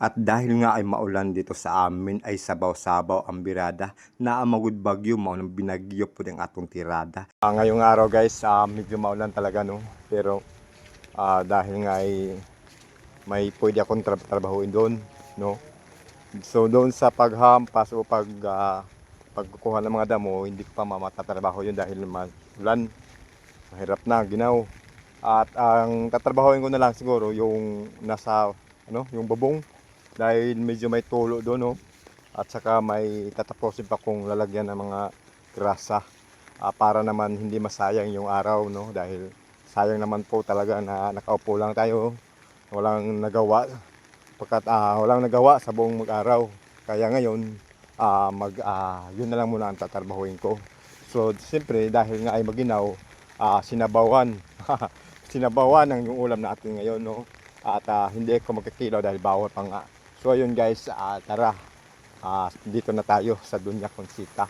At dahil nga ay maulan dito sa amin ay sabaw-sabaw ang birada na ang magud bagyo mao nang binagyo po ang atong tirada. Ngayong araw guys, medyo maulan talaga no. Pero dahil nga ay may pwede akong trabahuin doon no. So doon sa paghampas o pagkukuha ng mga damo, hindi ko pa matatrabaho yun dahil ulan. Mahirap na, ginaw. At ang tatrabahoin ko na lang siguro yung nasa yung bubong dahil medyo may tulo doon no. At saka may tatapusin pa kong lalagyan ng mga grasa para naman hindi masayang yung araw no, dahil sayang naman po talaga na nakaupo lang tayo, walang nagawa walang nagawa sa buong mag-araw. Kaya ngayon yun na lang muna ang tatrabahuin ko. So siyempre dahil nga ay maginaw, sinabawan sinabawan ang yung ulam natin ngayon no. At hindi ako magkikilaw dahil bawal pa nga. So ayun guys, tara, dito na tayo sa Dunya Consita.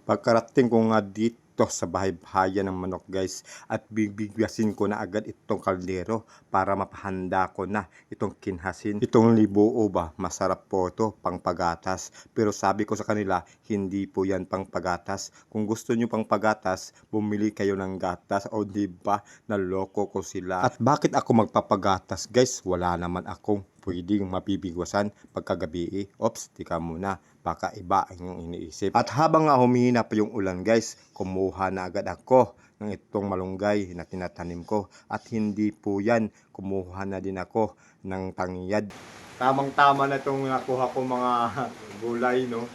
Pagkarating ko nga dito sa bahay-bahayan ng manok guys, at bibigyasin ko na agad itong kaldero para mapahanda ko na itong kinhasin. Itong libuo ba, masarap po ito pang pagatas. Pero sabi ko sa kanila, hindi po yan pang pagatas. Kung gusto nyo pang pagatas, bumili kayo ng gatas. O diba, naloko ko sila. At bakit ako magpapagatas guys? Wala naman akong pwedeng mapibigwasan pagkagabi. Ops, tika muna, baka iba ang iyong iniisip. At habang humihina pa yung ulan guys, kumuha na agad ako ng itong malunggay na tinatanim ko. At hindi po yan, kumuha na din ako ng tangyad. Tamang tama na itong nakuha ko mga gulay no.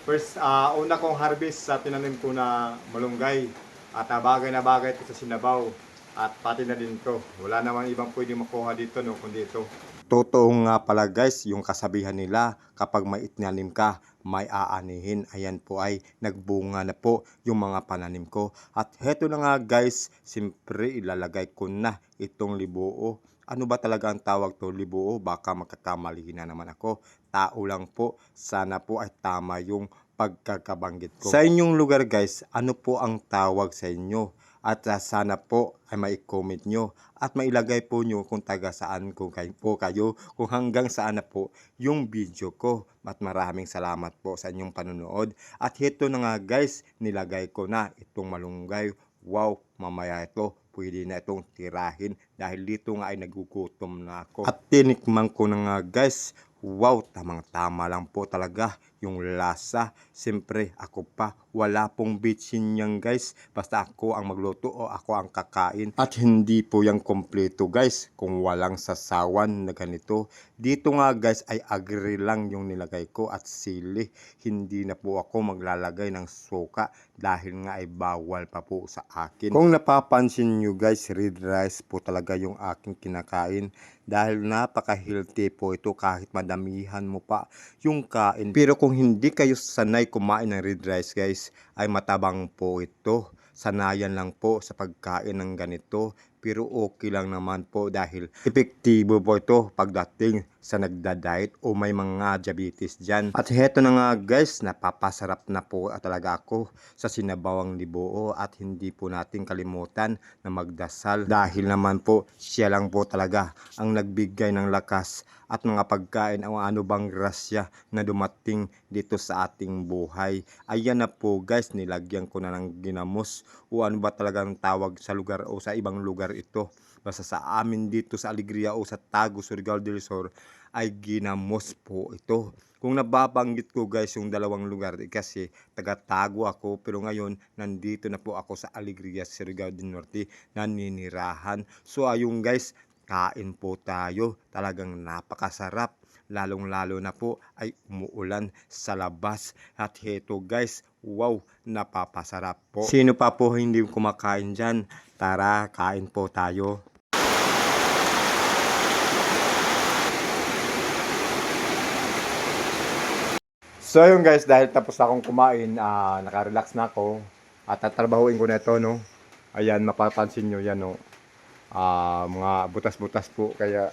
First, una kong harvest sa tinanim ko na malunggay. At bagay na bagay ito sa sinabaw. At pati na din to. Wala namang ibang pwedeng makuha dito no, kundi ito. Totoo nga pala guys, yung kasabihan nila, kapag may itinanim ka, may aanihin. Ayan po ay nagbunga na po yung mga pananim ko. At heto na nga guys, simpre ilalagay ko na itong libuo. Ano ba talaga ang tawag to, libuo? Baka magkakamali na naman ako. Tao lang po, sana po ay tama yung pagkakabanggit ko. Sa inyong lugar guys, ano po ang tawag sa inyo? At sana po ay mai-comment nyo at mailagay po nyo kung taga saan kung kayo, kung hanggang saan na po yung video ko. At maraming salamat po sa inyong panonood. At ito na nga guys, nilagay ko na itong malunggay. Wow, mamaya ito pwede na itong tirahin dahil dito nga ay nagugutom na ako. At tinikman ko na nga guys. Wow, tamang-tama lang po talaga yung lasa. Siyempre, ako pa, wala pong bitchin yan guys. Basta ako ang magluto o ako ang kakain. At hindi po yung kompleto guys kung walang sasawan na ganito. Dito nga guys ay agri lang yung nilagay ko at sili. Hindi na po ako maglalagay ng suka dahil nga ay bawal pa po sa akin. Kung napapansin nyo guys, red rice po talaga yung aking kinakain. Dahil napaka-healthy po ito kahit madamihan mo pa yung kain. Pero kung hindi kayo sanay kumain ng red rice guys, ay matabang po ito. Sanayan lang po sa pagkain ng ganito. Pero okay lang naman po dahil epektibo po ito pagdating sa nagda-diet o may mga diabetes dyan. At heto na nga guys, napapasarap na po talaga ako sa sinabawang libuo. At hindi po natin kalimutan na magdasal dahil naman po siya lang po talaga ang nagbigay ng lakas at mga pagkain o ano bang grasya na dumating dito sa ating buhay. Ayan na po guys, nilagyan ko na ng ginamos o ano ba talagang tawag sa lugar o sa ibang lugar ito. Basta sa amin dito sa Alegria o sa Tagus, Surigao del Sur ay ginamos po ito. Kung nababanggit ko guys yung dalawang lugar kasi taga-Tago ako, pero ngayon nandito na po ako sa Alegria, Surigao del Norte, naninirahan. So ayun guys, kain po tayo. Talagang napakasarap. Lalong-lalo na po ay umuulan sa labas. At heto guys, wow, napapasarap po. Sino pa po hindi kumakain dyan? Tara, kain po tayo. So yun guys, dahil tapos na akong kumain, naka-relax na ako. At tatrabahuin ko na ito, no. Ayan, mapapansin nyo yan, no. Mga butas-butas po, kaya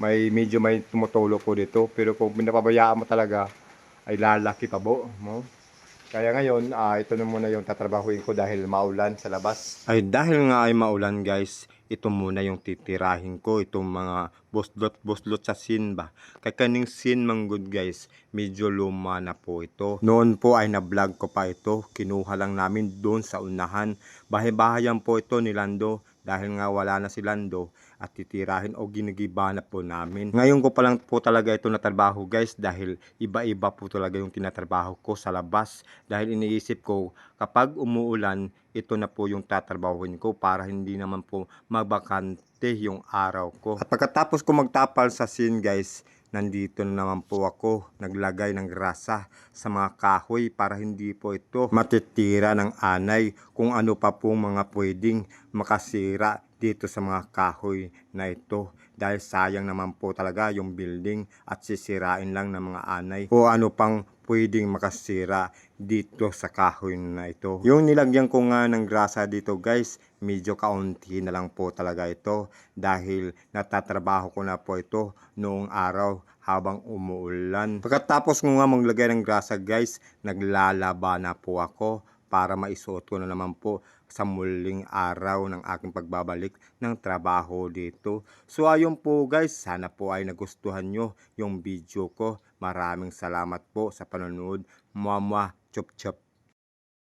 medyo may tumutulo po dito. Pero kung pinapabayaan mo talaga ay lalaki pa po mo. Kaya ngayon ito na muna yung tatrabahuin ko dahil maulan sa labas. Ay dahil nga ay maulan guys, ito muna yung titirahin ko, itong mga buslot sa sin ba. Kay kaning sin manggod guys, medyo luma na po ito. Noon po ay na-vlog ko pa ito, kinuha lang namin doon sa unahan. Bahay-bahayan po ito ni Lando dahil nga wala na si Lando at titirahin o ginigiba na po namin. Ngayon ko pa lang po talaga ito natrabaho guys dahil iba-iba po talaga yung tinatrabaho ko sa labas. Dahil iniisip ko kapag umuulan, ito na po yung tatrabahuin ko para hindi naman po mabakante yung araw ko. At pagkatapos ko magtapal sa sin guys, nandito na naman po ako naglagay ng grasa sa mga kahoy para hindi po ito matitira ng anay kung ano pa po mga pwedeng makasira dito sa mga kahoy na ito. Dahil sayang naman po talaga yung building at sisirain lang ng mga anay o ano pang pwedeng makasira dito sa kahoy na ito. Yung nilagyan ko nga ng grasa dito guys, medyo kaunti na lang po talaga ito dahil natatrabaho ko na po ito noong araw habang umuulan. Pagkatapos ko nga maglagay ng grasa guys, naglalaba na po ako para maisuot ko na naman po sa muling araw ng aking pagbabalik ng trabaho dito. So ayun po guys, sana po ay nagustuhan nyo yung video ko. Maraming salamat po sa panonood. Mwah mwah, chup chup.